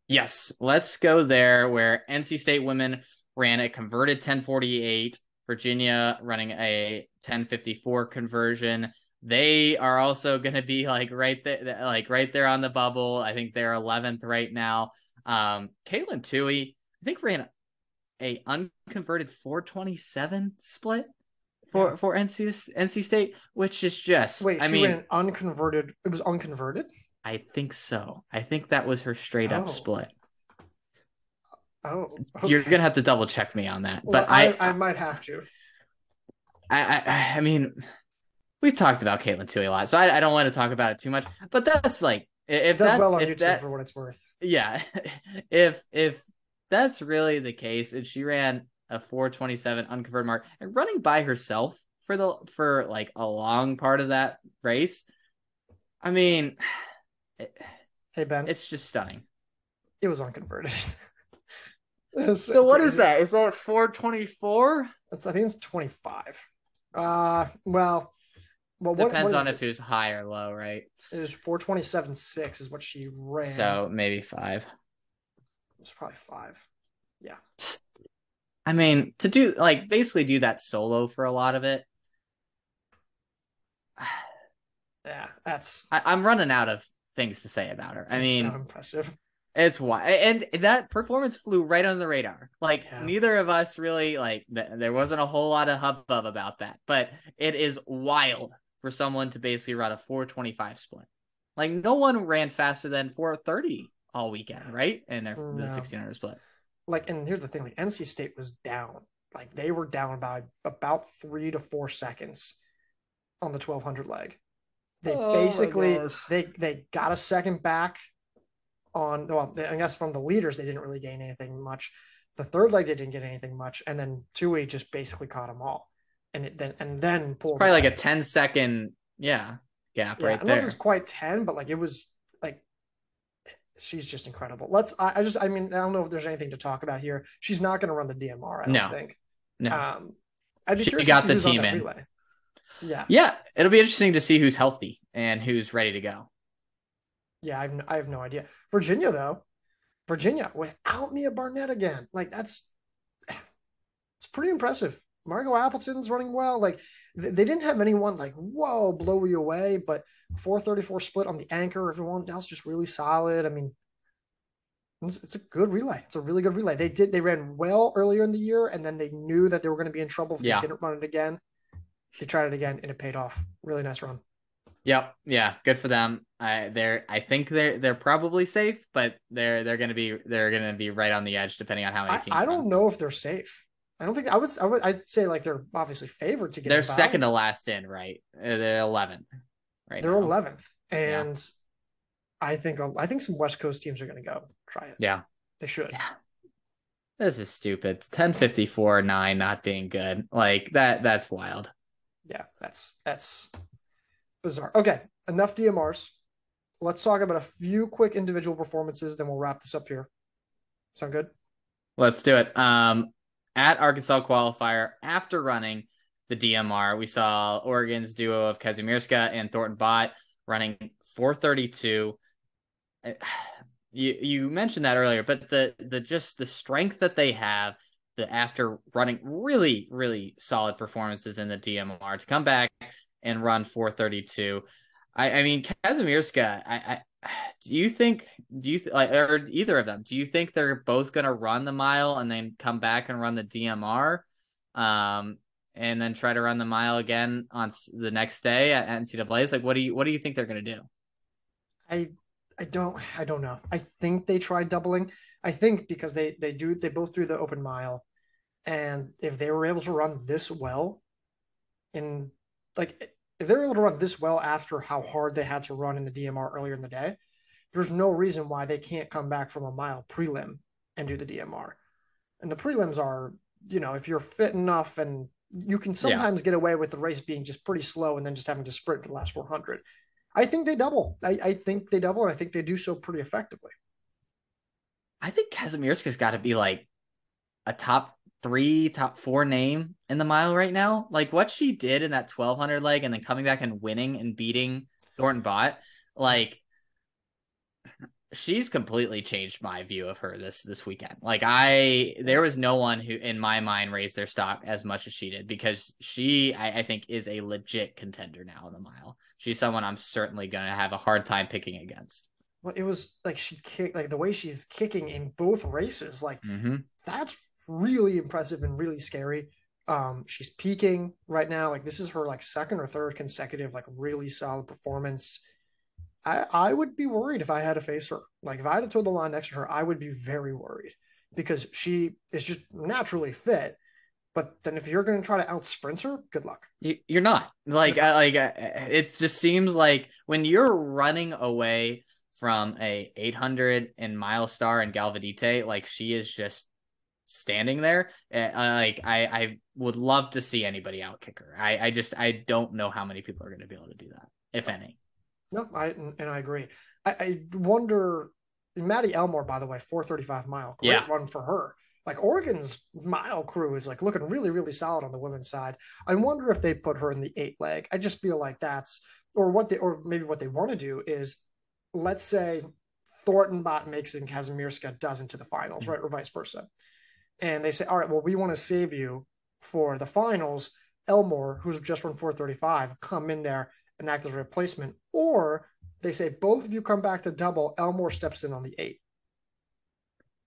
Yes, let's go there, where NC State women ran a converted 10:48, Virginia running a 10:54 conversion. They are also going to be right there on the bubble. I think they're 11th right now. Caitlin Toohey, I think, ran a unconverted 4:27 split for NC State, which is just ran unconverted. It was unconverted. I think so. I think that was her straight up split. Oh, okay. You're gonna have to double check me on that, well, but I might have to. I mean, we've talked about Caitlin Toohey a lot, so I don't want to talk about it too much. But that's like, if that's well on YouTube for what it's worth. Yeah, if that's really the case, and she ran a 4:27 unconverted mark and running by herself for like a long part of that race, I mean, hey Ben, it's just stunning. It was unconverted. So what is that? Is that 4:24? I think it's 25. Well, depends on if it was high or low, right? It was 4:27.6 is what she ran. So maybe 5. It was probably 5. Yeah. I mean, to do basically do that solo for a lot of it. Yeah, that's. I'm running out of things to say about her. I mean, so impressive. It's why, and that performance flew right under the radar. Neither of us really there wasn't a whole lot of hubbub about that, but it is wild for someone to basically run a 4:25 split. No one ran faster than 4:30 all weekend, right? And the 1600 split. And here's the thing: NC State was down. They were down by about 3 to 4 seconds on the 1200 leg. They basically they got a second back. I guess from the leaders, they didn't really gain anything much. The third leg, they didn't get anything much, and then Toohey just basically caught them all, and then pulled. It's probably like a 10-second gap right there. I don't know if it's quite 10, but it was she's just incredible. I don't know if there's anything to talk about here. She's not going to run the DMR. I don't think. No. I'd be curious to see the team in. Relay. Yeah. It'll be interesting to see who's healthy and who's ready to go. Yeah, I have no idea. Virginia, though. Without Mia Barnett again. It's pretty impressive. Margot Appleton's running well. They didn't have anyone blow you away, but 4:34 split on the anchor. Everyone else just really solid. I mean, it's a good relay. It's a really good relay. They ran well earlier in the year, and then they knew that they were going to be in trouble if they didn't run it again. They tried it again, and it paid off. Really nice run. Yep. Yeah. Good for them. I think they're probably safe, but they're gonna be right on the edge depending on how many teams. I don't know if they're safe. I don't think I'd say they're obviously favored to get. They're second to last in, right? They're 11th. Right. They're 11th, and I think some West Coast teams are gonna go try it. Yeah. They should. Yeah. This is stupid. 10:54.9 not being good. That's wild. Yeah, that's bizarre. Okay, enough DMRs. Let's talk about a few quick individual performances, then we'll wrap this up here. Sound good? Let's do it. at Arkansas qualifier after running the DMR. We saw Oregon's duo of Kazimierska and Thornton Bott running 4:32. You mentioned that earlier, but the just the strength that they have, after running really really solid performances in the DMR, to come back and run 4:32. I mean, Kazimierska, do you think like, or either of them, do you think they're both going to run the mile and then come back and run the DMR, and then try to run the mile again on the next day at NCAA's? Like, what do you think they're going to do? I I don't know. I think they tried doubling. I think because they both do the open mile, and if they were able to run this well in like if they were able to run this well after how hard they had to run in the DMR earlier in the day, there's no reason why they can't come back from a mile prelim and do the DMR. And the prelims are, if you're fit enough, and you can Yeah, sometimes get away with the race being just pretty slow and then just having to sprint for the last 400. I think they double. I think they double, and I think they do so pretty effectively. I think Kazimierska's got to be like a top three, top four name in the mile right now. Like what she did in that 1200 leg and then coming back and winning and beating Thornton Bott, like she's completely changed my view of her this weekend. Like there was no one who in my mind raised their stock as much as she did, because I think is a legit contender now in the mile. She's someone I'm certainly going to have a hard time picking against. Well, it was like she kicked, like the way she's kicking in both races, like Mm-hmm. that's really impressive and really scary. She's peaking right now. Like this is her like second or third consecutive like really solid performance. I would be worried if I had to face her. Like if I had to toe the line next to her, I would be very worried because she is just naturally fit. But then if you're going to try to out sprint her, good luck. You're not like it just seems like when you're running away from a 800 in mile star and Galvadite, like she is just standing there. Like I would love to see anybody outkick her. I don't know how many people are going to be able to do that, if any. No, I agree. I wonder. Maddie Elmore, by the way, 4:35 mile, Yeah, great run for her. Like Oregon's mile crew is like looking really, really solid on the women's side. I wonder if they put her in the 8 leg. I just feel like or maybe what they want to do is, let's say Thornton Bot makes it and Kazimierska doesn't to the finals, right, or vice versa. And they say, all right, well, we want to save you for the finals. Elmore, who's just run 4:35, come in there and act as a replacement. Or they say both of you come back to double. Elmore steps in on the 8.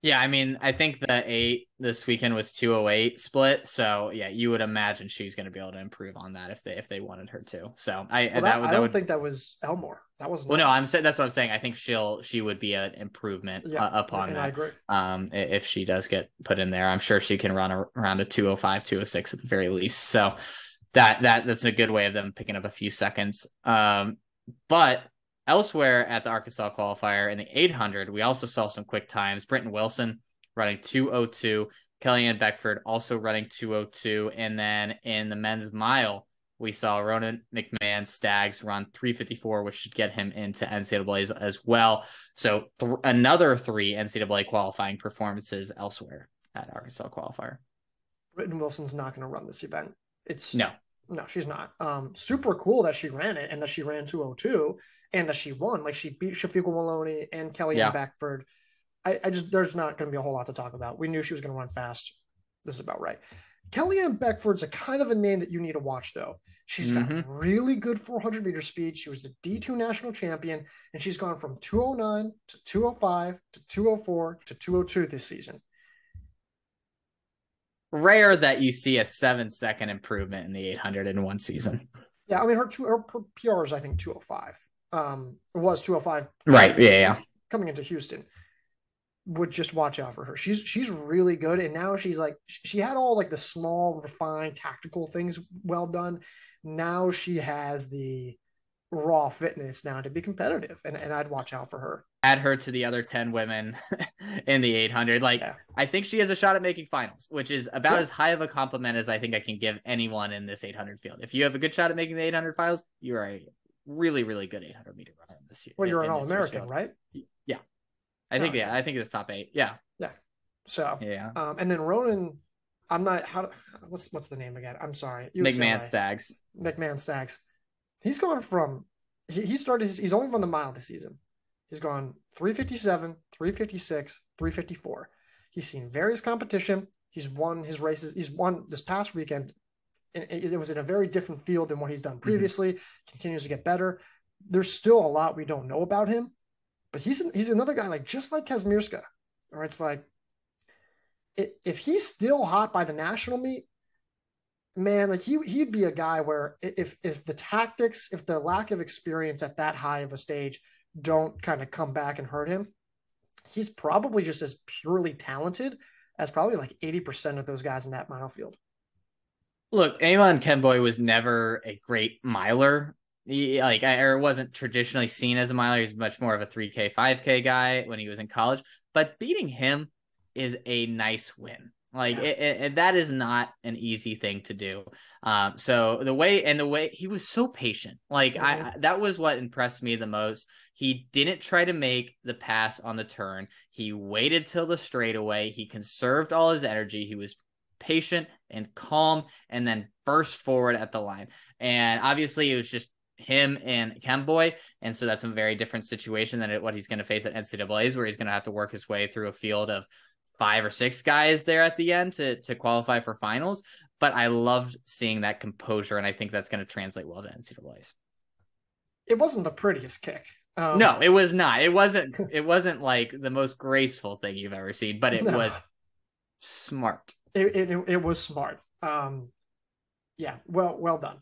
yeah. I mean, I think the 8 this weekend was 208 split. So yeah, you would imagine she's going to be able to improve on that if they wanted her to. So Well, I don't think that was Elmore. That was Well, not. no, I'm saying that's what I'm saying. I think she would be an improvement Yeah, upon and I that. agree. If she does get put in there, I'm sure she can run around a 205, 206 at the very least. So that's a good way of them picking up a few seconds. But elsewhere at the Arkansas qualifier in the 800, we also saw some quick times. Britton Wilson running 202, Kellyanne Beckford also running 202, and then in the men's mile, we saw Ronan McMahon Staggs run 354, which should get him into NCAA's as well. So another 3 NCAA qualifying performances elsewhere at Arkansas qualifier. Britton Wilson's not going to run this event. It's No. No, she's not. Super cool that she ran it and that she ran 202 and that she won. Like she beat Shafiqua Maloney and Kellyanne Yeah. Beckford. I just there's not going to be a whole lot to talk about. We knew she was going to run fast. This is about right. Kellyanne Beckford's a kind of a name that you need to watch though. She's got really good 400-meter speed. She was the D2 national champion, and she's gone from 209 to 205 to 204 to 202 this season. Rare that you see a 7-second improvement in the 800 in one season. Yeah, I mean her PR is I think 205. It was 205. Right. Yeah. Coming into Houston. Would just watch out for her. She's really good, and now she's like she had all like the small, refined, tactical things well done. Now she has the raw fitness now to be competitive, and I'd watch out for her. Add her to the other 10 women in the 800. Like, yeah. I think she has a shot at making finals, which is about as high of a compliment as I think I can give anyone in this 800 field. If you have a good shot at making the 800 finals, you're a really, really good 800 meter runner this year. Well, you're an All-American, right? Yeah. I think it's top 8. Yeah. Yeah. So, yeah. And then Ronan, I'm not how what's the name again? I'm sorry. McMahon UCLA. Stags. McMahon Stacks. He's gone from he started he's only run the mile this season. He's gone 357, 356, 354. He's seen various competition. He's won his races. He's won this past weekend. It was in a very different field than what he's done previously. Mm-hmm. Continues to get better. There's still a lot we don't know about him, but he's another guy like just like Kazmierska, or it's like if he's still hot by the national meet, man, like he'd be a guy where if the tactics, if the lack of experience at that high of a stage don't kind of come back and hurt him, he's probably just as purely talented as probably like 80% of those guys in that mile field. Look, Amon Kemboy was never a great miler. He wasn't traditionally seen as a miler. He's much more of a 3K, 5K guy when he was in college. But beating him is a nice win. That is not an easy thing to do. So the way he was so patient, that was what impressed me the most. He didn't try to make the pass on the turn. He waited till the straightaway. He conserved all his energy. He was patient and calm, and then burst forward at the line. And obviously, it was just him and Kemboy, and so that's a very different situation than what he's going to face at NCAA's, where he's going to have to work his way through a field of 5 or 6 guys there at the end to qualify for finals. But I loved seeing that composure, and I think that's going to translate well to NCAA's. It wasn't the prettiest kick. No, it was not. It wasn't like the most graceful thing you've ever seen, but it was smart. It was smart. Yeah, well done.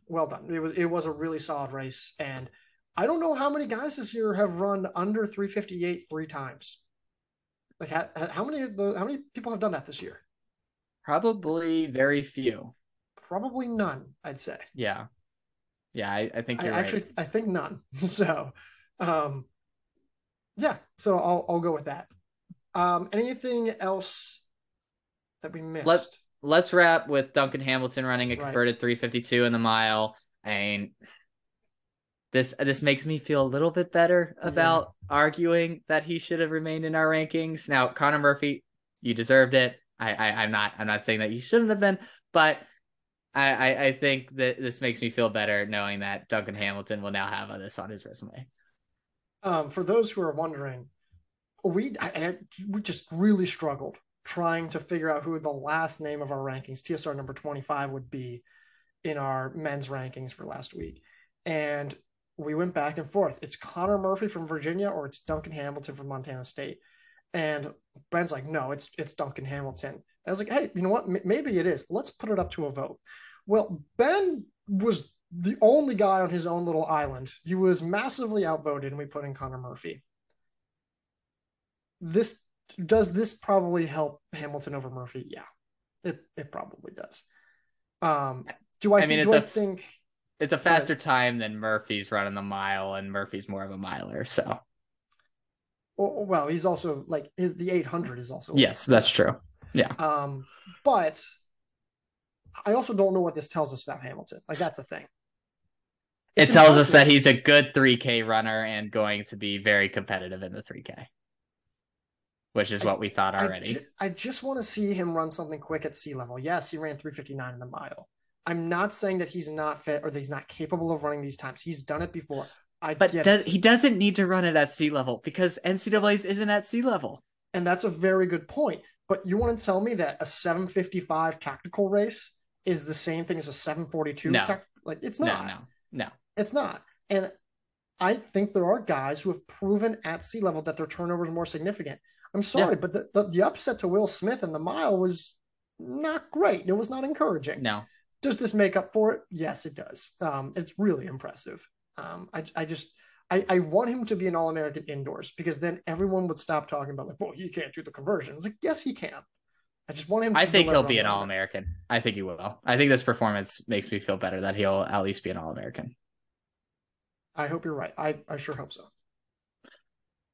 It was a really solid race, and I don't know how many guys this year have run under 358 3 times. Like how many people have done that this year? Probably very few. Probably none, I'd say. Yeah. I think you're right. Actually, I think none. So, yeah. So I'll go with that. Anything else that we missed? Let's wrap with Duncan Hamilton running a converted 352 in the mile. And this makes me feel a little bit better about arguing that he should have remained in our rankings. Now, Connor Murphy, you deserved it. I'm not saying that you shouldn't have been, but I think that this makes me feel better knowing that Duncan Hamilton will now have this on his resume. For those who are wondering, we just really struggled trying to figure out who the last name of our rankings, TSR number 25, would be in our men's rankings for last week. And we went back and forth. It's Connor Murphy from Virginia or it's Duncan Hamilton from Montana State. And Ben's like, no, it's Duncan Hamilton. And I was like, hey, you know what? Maybe it is. Let's put it up to a vote. Well, Ben was the only guy on his own little island. He was massively outvoted, and we put in Connor Murphy. Does this probably help Hamilton over Murphy? Yeah, it probably does. Think it's a faster time than Murphy's running the mile, and Murphy's more of a miler. So, well, he's also like the 800 is also. Yes, that's true. Yeah. But I also don't know what this tells us about Hamilton. Like that's the thing. It tells us that he's a good 3K runner and going to be very competitive in the 3K. Which is what we thought already. I just want to see him run something quick at sea level. Yes, he ran 359 in the mile. I'm not saying that he's not fit or that he's not capable of running these times. He's done it before. He doesn't need to run it at sea level because NCAA's isn't at sea level. And that's a very good point. But you want to tell me that a 755 tactical race is the same thing as a 742? No. It's not. No. It's not. And I think there are guys who have proven at sea level that their turnover is more significant. I'm sorry, but the upset to Will Smith in the mile was not great. It was not encouraging. No. Does this make up for it? Yes, it does. It's really impressive. I want him to be an All-American indoors because then everyone would stop talking about like, well, he can't do the conversion. It's like, yes, he can. I just want him. I think he'll be an All-American. I think he will. I think this performance makes me feel better that he'll at least be an All-American. I hope you're right. I sure hope so.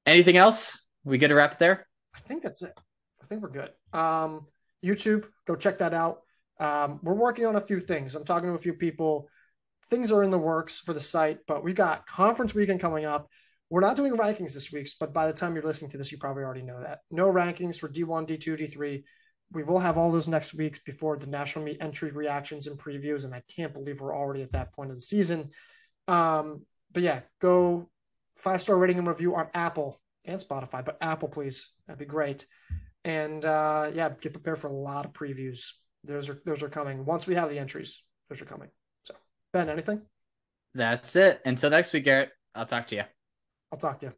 Anything else? We good to wrap it there? I think that's it. I think we're good. YouTube, go check that out. We're working on a few things. I'm talking to a few people. Things are in the works for the site, but we got conference weekend coming up. We're not doing rankings this week, but by the time you're listening to this, you probably already know that. No rankings for D1, D2, D3. we will have all those next weeks before the national meet entry reactions and previews. And I can't believe we're already at that point of the season. But yeah, go 5-star rating and review on Apple and Spotify, but Apple, please. That'd be great. And yeah, get prepared for a lot of previews. Those are coming. Once we have the entries, those are coming. So, Ben, anything? That's it. Until next week, Garrett, I'll talk to you. I'll talk to you.